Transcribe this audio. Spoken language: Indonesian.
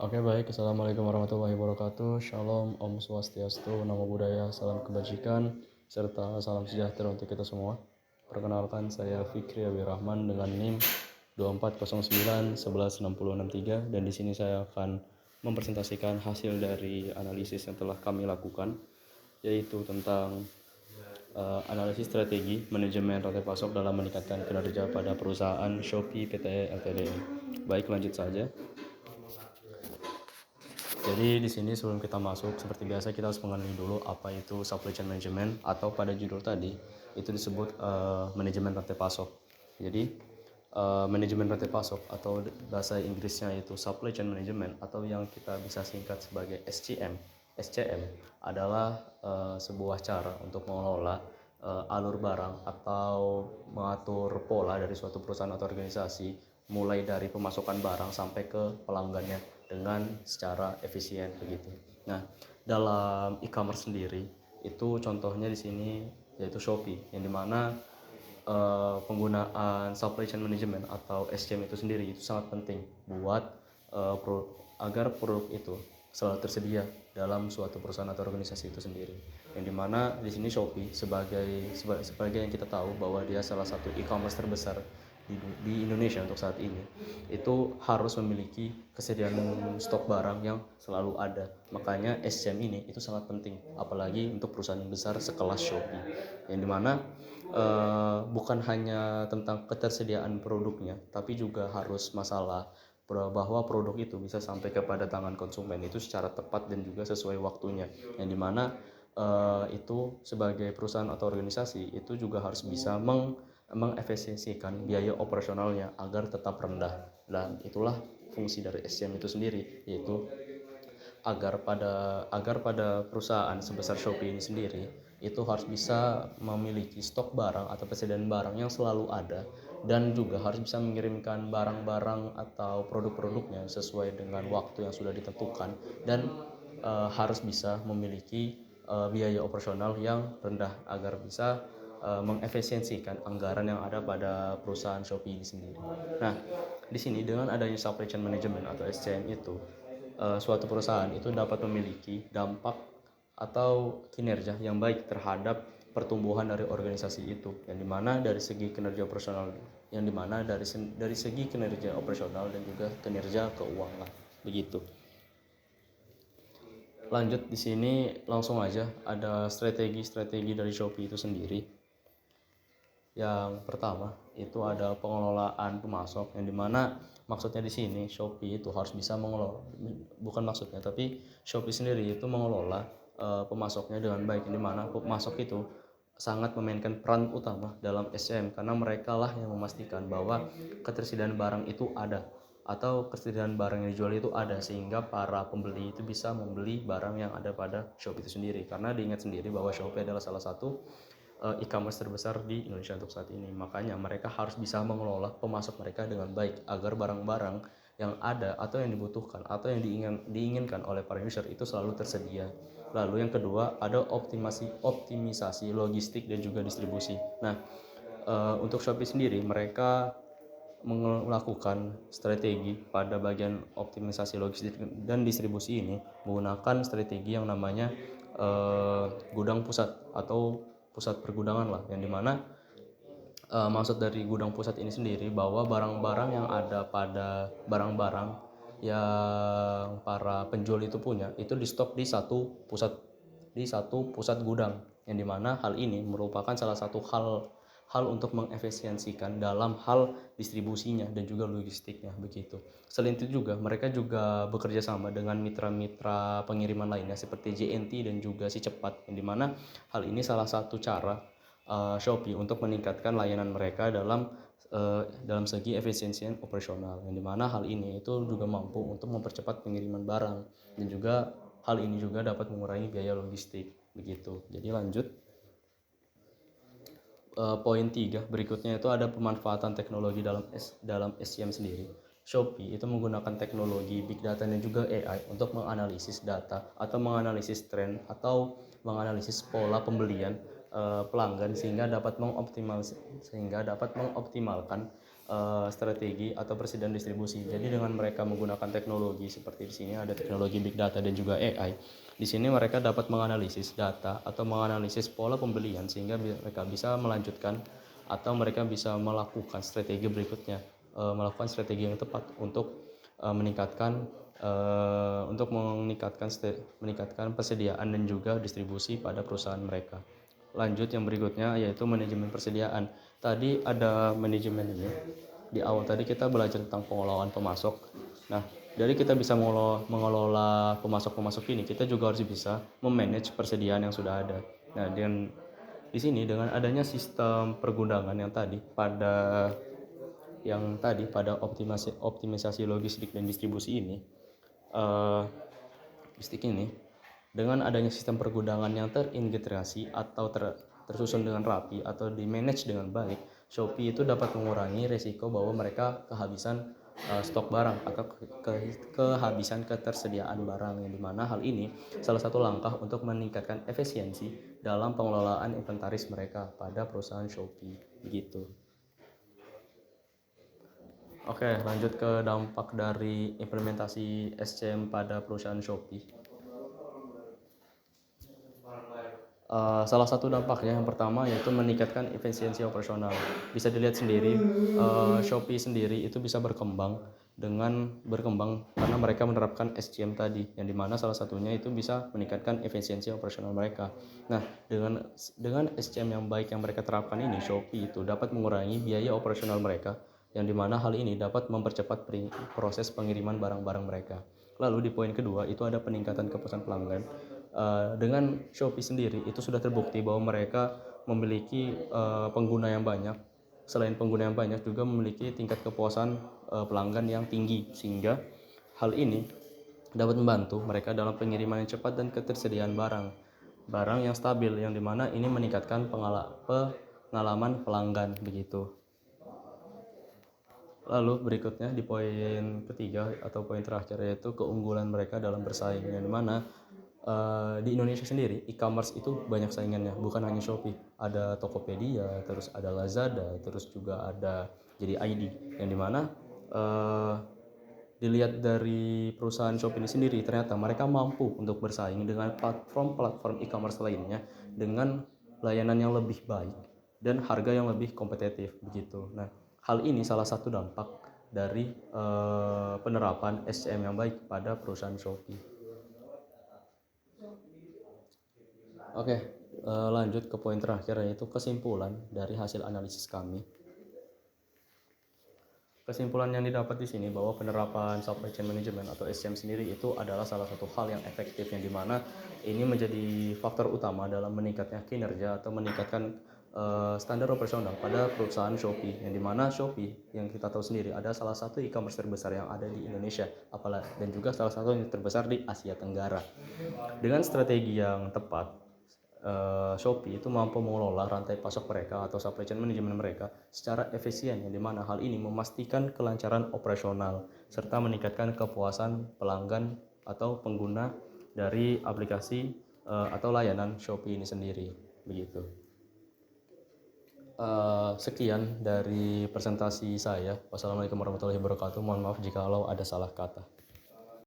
Oke baik, Assalamualaikum warahmatullahi wabarakatuh. Shalom, Om Swastiastu, Namo Buddhaya, salam kebajikan, serta salam sejahtera untuk kita semua. Perkenalkan, saya Fikri Abirrahman dengan NIM 2409-116063, dan di sini saya akan mempresentasikan hasil dari analisis yang telah kami lakukan, yaitu tentang analisis strategi manajemen rantai pasok dalam meningkatkan kinerja pada perusahaan Shopee Pte Ltd. Baik, lanjut saja. Jadi di sini sebelum kita masuk, seperti biasa kita harus mengenali dulu apa itu supply chain management, atau pada judul tadi itu disebut manajemen rantai pasok. Jadi manajemen rantai pasok atau bahasa Inggrisnya itu supply chain management, atau yang kita bisa singkat sebagai SCM adalah sebuah cara untuk mengelola alur barang atau mengatur pola dari suatu perusahaan atau organisasi, mulai dari pemasukan barang sampai ke pelanggannya dengan secara efisien begitu. Nah, dalam e-commerce sendiri itu contohnya di sini yaitu Shopee, yang dimana penggunaan supply chain management atau SCM itu sendiri itu sangat penting buat agar produk itu selalu tersedia dalam suatu perusahaan atau organisasi itu sendiri. Yang dimana di sini Shopee sebagai yang kita tahu bahwa dia salah satu e-commerce terbesar di Indonesia untuk saat ini, itu harus memiliki kesediaan stok barang yang selalu ada. Makanya SCM ini itu sangat penting, apalagi untuk perusahaan yang besar sekelas Shopee, yang dimana bukan hanya tentang ketersediaan produknya, tapi juga harus masalah bahwa produk itu bisa sampai kepada tangan konsumen itu secara tepat dan juga sesuai waktunya, yang dimana itu sebagai perusahaan atau organisasi itu juga harus bisa mengefisiensikan biaya operasionalnya agar tetap rendah. Dan itulah fungsi dari SCM itu sendiri, yaitu agar pada perusahaan sebesar Shopee ini sendiri itu harus bisa memiliki stok barang atau persediaan barang yang selalu ada, dan juga harus bisa mengirimkan barang-barang atau produk-produknya sesuai dengan waktu yang sudah ditentukan, dan harus bisa memiliki biaya operasional yang rendah agar bisa mengefisiensikan anggaran yang ada pada perusahaan Shopee ini sendiri. Nah, di sini dengan adanya supply chain management atau SCM itu, suatu perusahaan itu dapat memiliki dampak atau kinerja yang baik terhadap pertumbuhan dari organisasi itu, yang dimana dari segi kinerja operasional, yang dimana dari segi kinerja operasional dan juga kinerja keuangan begitu. Lanjut, di sini langsung aja ada strategi dari Shopee itu sendiri. Yang pertama itu ada pengelolaan pemasok, yang dimana maksudnya di sini Shopee itu harus bisa mengelola, bukan maksudnya, tapi Shopee sendiri itu mengelola pemasoknya dengan baik, yang dimana pemasok itu sangat memainkan peran utama dalam SCM, karena mereka lah yang memastikan bahwa ketersediaan barang itu ada atau ketersediaan barang yang dijual itu ada, sehingga para pembeli itu bisa membeli barang yang ada pada Shopee itu sendiri. Karena diingat sendiri bahwa Shopee adalah salah satu e-commerce terbesar di Indonesia untuk saat ini. Makanya mereka harus bisa mengelola pemasok mereka dengan baik agar barang-barang yang ada atau yang dibutuhkan atau yang diinginkan oleh para user itu selalu tersedia. Lalu yang kedua ada optimisasi logistik dan juga distribusi. Nah, untuk Shopee sendiri mereka melakukan strategi pada bagian optimisasi logistik dan distribusi ini menggunakan strategi yang namanya gudang pusat atau pusat pergudangan lah, yang dimana maksud dari gudang pusat ini sendiri bahwa barang-barang yang ada pada barang-barang yang para penjual itu punya itu di stok di satu pusat gudang, yang dimana hal ini merupakan salah satu hal untuk mengefisiensikan dalam hal distribusinya dan juga logistiknya begitu. Selain itu juga mereka juga bekerja sama dengan mitra-mitra pengiriman lainnya seperti JNT dan juga Si Cepat, yang dimana hal ini salah satu cara Shopee untuk meningkatkan layanan mereka dalam segi efisiensi operasional, yang dimana hal ini itu juga mampu untuk mempercepat pengiriman barang, dan juga hal ini juga dapat mengurangi biaya logistik begitu. Jadi lanjut, poin 3 berikutnya itu ada pemanfaatan teknologi dalam SCM sendiri. Shopee itu menggunakan teknologi big data dan juga AI untuk menganalisis data atau menganalisis tren atau menganalisis pola pembelian pelanggan, sehingga dapat mengoptimalkan strategi atau persediaan distribusi. Jadi dengan mereka menggunakan teknologi seperti di sini ada teknologi big data dan juga AI. Di sini mereka dapat menganalisis data atau menganalisis pola pembelian sehingga mereka bisa melanjutkan atau mereka bisa melakukan strategi berikutnya, melakukan strategi yang tepat untuk meningkatkan persediaan dan juga distribusi pada perusahaan mereka. Lanjut yang berikutnya yaitu manajemen persediaan. Tadi ada manajemen ini. Di awal tadi kita belajar tentang pengelolaan pemasok. Nah, dari kita bisa mengelola pemasok-pemasok ini, kita juga harus bisa memanage persediaan yang sudah ada. Nah, dengan di sini dengan adanya sistem pergundangan pada optimisasi logistik dan distribusi ini, dengan adanya sistem pergudangan yang terintegrasi atau tersusun dengan rapi atau di manage dengan baik, Shopee itu dapat mengurangi risiko bahwa mereka kehabisan stok barang atau kehabisan ketersediaan barang, yang dimana hal ini salah satu langkah untuk meningkatkan efisiensi dalam pengelolaan inventaris mereka pada perusahaan Shopee begitu. Oke, lanjut ke dampak dari implementasi SCM pada perusahaan Shopee. Salah satu dampaknya yang pertama yaitu meningkatkan efisiensi operasional. Bisa dilihat sendiri, Shopee sendiri itu bisa berkembang karena mereka menerapkan SCM tadi, yang dimana salah satunya itu bisa meningkatkan efisiensi operasional mereka. Nah, dengan SCM yang baik yang mereka terapkan ini, Shopee itu dapat mengurangi biaya operasional mereka, yang dimana hal ini dapat mempercepat proses pengiriman barang-barang mereka. Lalu di poin kedua itu ada peningkatan kepuasan pelanggan. Dengan Shopee sendiri itu sudah terbukti bahwa mereka memiliki pengguna yang banyak. Selain pengguna yang banyak juga memiliki tingkat kepuasan pelanggan yang tinggi, sehingga hal ini dapat membantu mereka dalam pengiriman yang cepat dan ketersediaan barang yang stabil, yang dimana ini meningkatkan pengalaman pelanggan begitu. Lalu berikutnya di poin ketiga atau poin terakhir yaitu keunggulan mereka dalam bersaing, yang dimana di Indonesia sendiri e-commerce itu banyak saingannya, bukan hanya Shopee, ada Tokopedia, terus ada Lazada, terus juga ada JD.ID, yang dimana dilihat dari perusahaan Shopee ini sendiri, ternyata mereka mampu untuk bersaing dengan platform e-commerce lainnya dengan layanan yang lebih baik dan harga yang lebih kompetitif begitu. Nah, hal ini salah satu dampak dari penerapan SCM yang baik pada perusahaan Shopee. Oke, lanjut ke poin terakhir yaitu kesimpulan dari hasil analisis kami. Kesimpulan yang didapat di sini bahwa penerapan supply chain management atau SCM sendiri itu adalah salah satu hal yang efektif, yang dimana ini menjadi faktor utama dalam meningkatnya kinerja atau meningkatkan standar operasional pada perusahaan Shopee, yang dimana Shopee yang kita tahu sendiri ada salah satu e-commerce terbesar yang ada di Indonesia, dan juga salah satu yang terbesar di Asia Tenggara. Dengan strategi yang tepat, Shopee itu mampu mengelola rantai pasok mereka atau supply chain management mereka secara efisien, yang dimana hal ini memastikan kelancaran operasional serta meningkatkan kepuasan pelanggan atau pengguna dari aplikasi atau layanan Shopee ini sendiri begitu. Sekian dari presentasi saya. Wassalamualaikum warahmatullahi wabarakatuh. Mohon maaf jika ada salah kata.